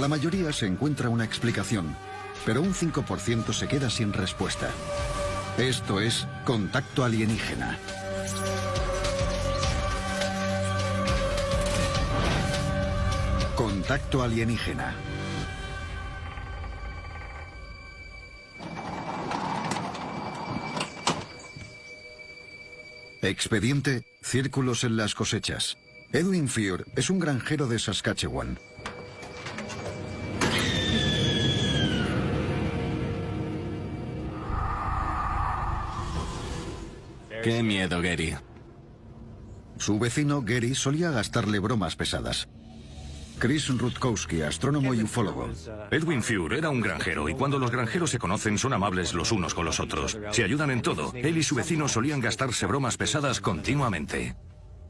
La mayoría se encuentra una explicación, pero un 5% se queda sin respuesta. Esto es Contacto Alienígena. Contacto Alienígena. Expediente: círculos en las cosechas. Edwin Furr es un granjero de Saskatchewan. Qué miedo, Gary. Su vecino, Gary, solía gastarle bromas pesadas. Chris Rutkowski, astrónomo y ufólogo. Edwin Furr era un granjero y cuando los granjeros se conocen son amables los unos con los otros. Se ayudan en todo. Él y su vecino solían gastarse bromas pesadas continuamente.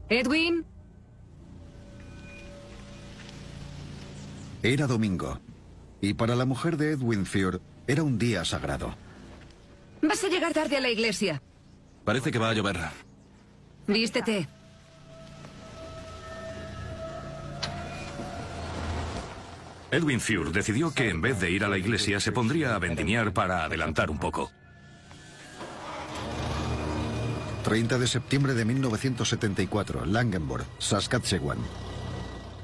Edwin. Era domingo. Y para la mujer de Edwin Furr era un día sagrado. Vas a llegar tarde a la iglesia. Parece que va a llover. Vístete. Edwin Furr decidió que en vez de ir a la iglesia se pondría a vendimiar para adelantar un poco. 30 de septiembre de 1974, Langenborg, Saskatchewan.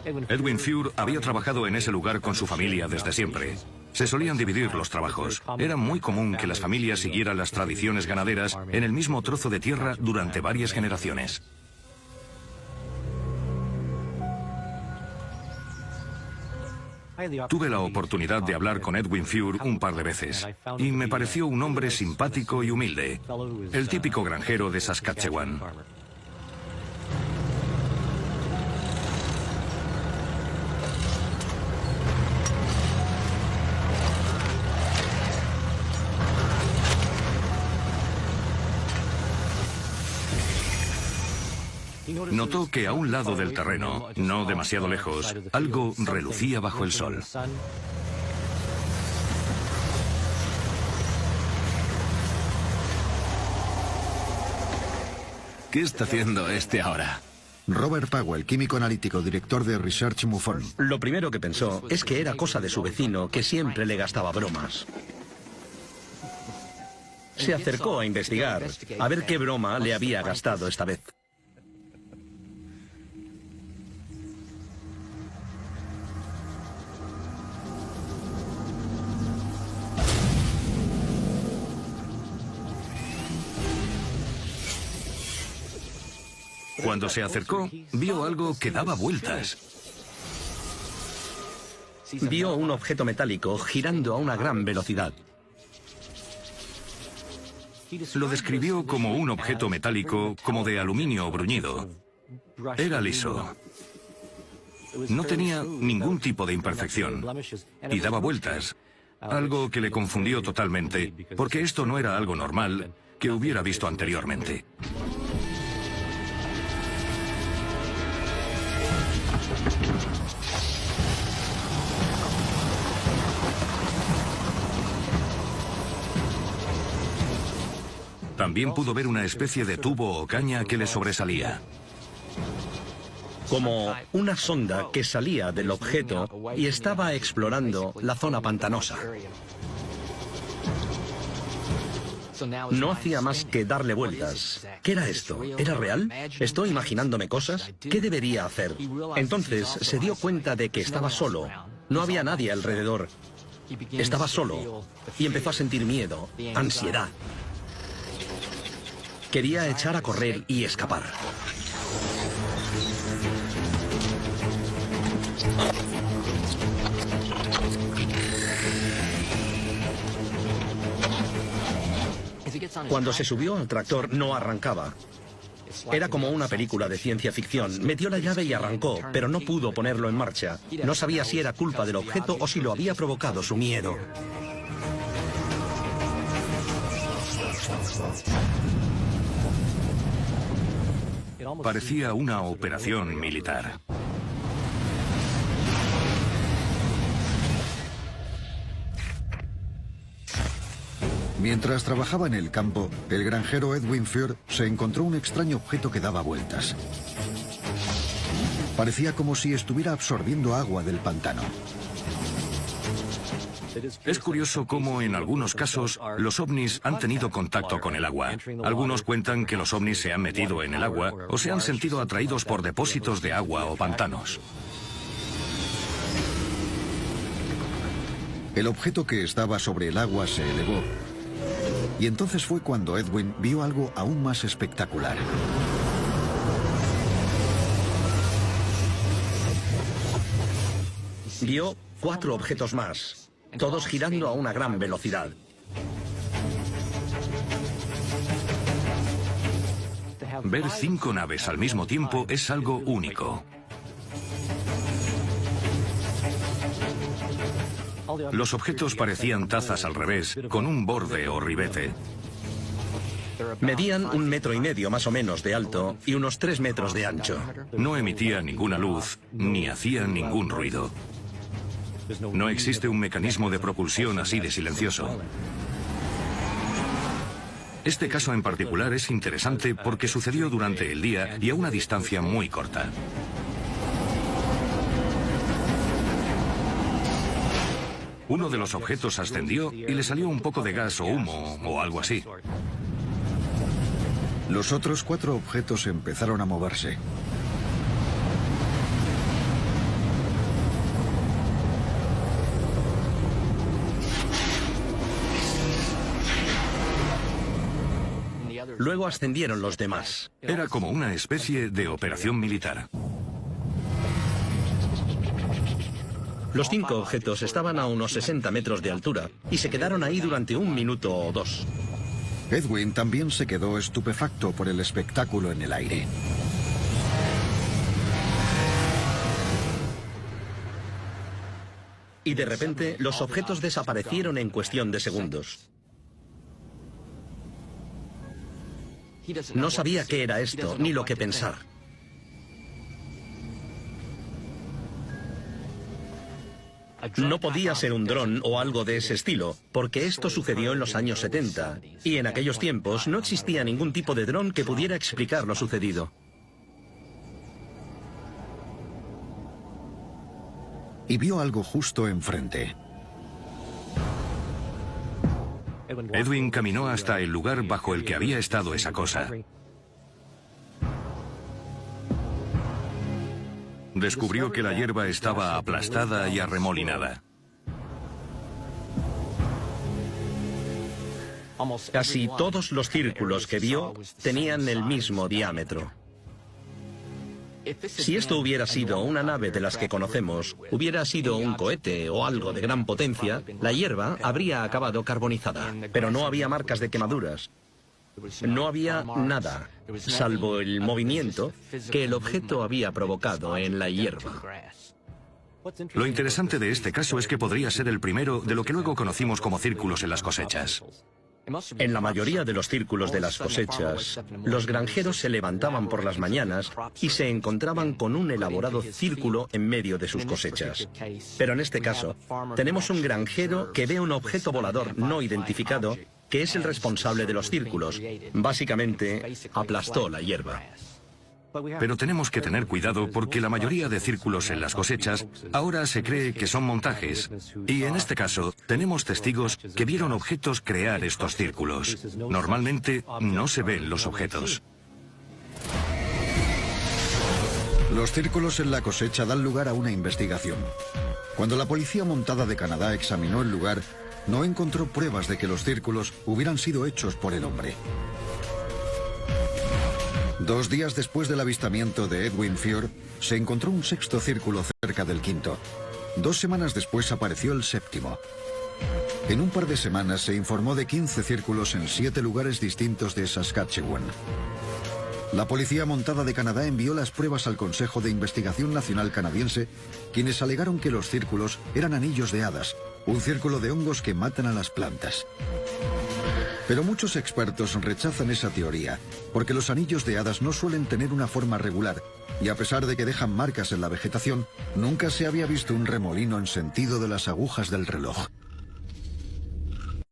Edwin Furr había trabajado en ese lugar con su familia desde siempre. Se solían dividir los trabajos. Era muy común que las familias siguieran las tradiciones ganaderas en el mismo trozo de tierra durante varias generaciones. Tuve la oportunidad de hablar con Edwin Furr un par de veces y me pareció un hombre simpático y humilde, el típico granjero de Saskatchewan. Notó que a un lado del terreno, no demasiado lejos, algo relucía bajo el sol. ¿Qué está haciendo este ahora? Robert Powell, químico analítico, director de Research MUFON. Lo primero que pensó es que era cosa de su vecino, que siempre le gastaba bromas. Se acercó a investigar, a ver qué broma le había gastado esta vez. Cuando se acercó, vio algo que daba vueltas. Vio un objeto metálico girando a una gran velocidad. Lo describió como un objeto metálico como de aluminio bruñido. Era liso. No tenía ningún tipo de imperfección y daba vueltas, algo que le confundió totalmente, porque esto no era algo normal que hubiera visto anteriormente. También pudo ver una especie de tubo o caña que le sobresalía. Como una sonda que salía del objeto y estaba explorando la zona pantanosa. No hacía más que darle vueltas. ¿Qué era esto? ¿Era real? ¿Estoy imaginándome cosas? ¿Qué debería hacer? Entonces se dio cuenta de que estaba solo. No había nadie alrededor. Estaba solo y empezó a sentir miedo, ansiedad. Quería echar a correr y escapar. Cuando se subió al tractor no arrancaba. Era como una película de ciencia ficción. Metió la llave y arrancó, pero no pudo ponerlo en marcha. No sabía si era culpa del objeto o si lo había provocado su miedo. Parecía una operación militar. Mientras trabajaba en el campo, el granjero Edwin Furr se encontró un extraño objeto que daba vueltas. Parecía como si estuviera absorbiendo agua del pantano. Es curioso cómo en algunos casos los ovnis han tenido contacto con el agua. Algunos cuentan que los ovnis se han metido en el agua o se han sentido atraídos por depósitos de agua o pantanos. El objeto que estaba sobre el agua se elevó. Y entonces fue cuando Edwin vio algo aún más espectacular. Vio 4 objetos más, todos girando a una gran velocidad. Ver 5 naves al mismo tiempo es algo único. Los objetos parecían tazas al revés, con un borde o ribete. Medían 1,5 metros más o menos de alto y unos 3 metros de ancho. No emitían ninguna luz, ni hacían ningún ruido. No existe un mecanismo de propulsión así de silencioso. Este caso en particular es interesante porque sucedió durante el día y a una distancia muy corta. Uno de los objetos ascendió y le salió un poco de gas o humo o algo así. Los otros 4 objetos empezaron a moverse. Luego ascendieron los demás. Era como una especie de operación militar. Los 5 objetos estaban a unos 60 metros de altura y se quedaron ahí durante 1 minuto o 2. Edwin también se quedó estupefacto por el espectáculo en el aire. Y de repente los objetos desaparecieron en cuestión de segundos. No sabía qué era esto, ni lo que pensar. No podía ser un dron o algo de ese estilo, porque esto sucedió en los años 70, y en aquellos tiempos no existía ningún tipo de dron que pudiera explicar lo sucedido. Y vio algo justo enfrente. Edwin caminó hasta el lugar bajo el que había estado esa cosa. Descubrió que la hierba estaba aplastada y arremolinada. Casi todos los círculos que vio tenían el mismo diámetro. Si esto hubiera sido una nave de las que conocemos, hubiera sido un cohete o algo de gran potencia, la hierba habría acabado carbonizada. Pero no había marcas de quemaduras. No había nada, salvo el movimiento que el objeto había provocado en la hierba. Lo interesante de este caso es que podría ser el primero de lo que luego conocimos como círculos en las cosechas. En la mayoría de los círculos de las cosechas, los granjeros se levantaban por las mañanas y se encontraban con un elaborado círculo en medio de sus cosechas. Pero en este caso, tenemos un granjero que ve un objeto volador no identificado que es el responsable de los círculos. Básicamente, aplastó la hierba. Pero tenemos que tener cuidado porque la mayoría de círculos en las cosechas ahora se cree que son montajes. Y en este caso, tenemos testigos que vieron objetos crear estos círculos. Normalmente no se ven los objetos. Los círculos en la cosecha dan lugar a una investigación. Cuando la Policía Montada de Canadá examinó el lugar, no encontró pruebas de que los círculos hubieran sido hechos por el hombre. 2 días después del avistamiento de Edwin Fiord, se encontró un 6º círculo cerca del 5º. 2 semanas después apareció el 7º. En un par de semanas se informó de 15 círculos en 7 lugares distintos de Saskatchewan. La Policía Montada de Canadá envió las pruebas al Consejo de Investigación Nacional canadiense, quienes alegaron que los círculos eran anillos de hadas, un círculo de hongos que matan a las plantas. Pero muchos expertos rechazan esa teoría, porque los anillos de hadas no suelen tener una forma regular, y a pesar de que dejan marcas en la vegetación, nunca se había visto un remolino en sentido de las agujas del reloj.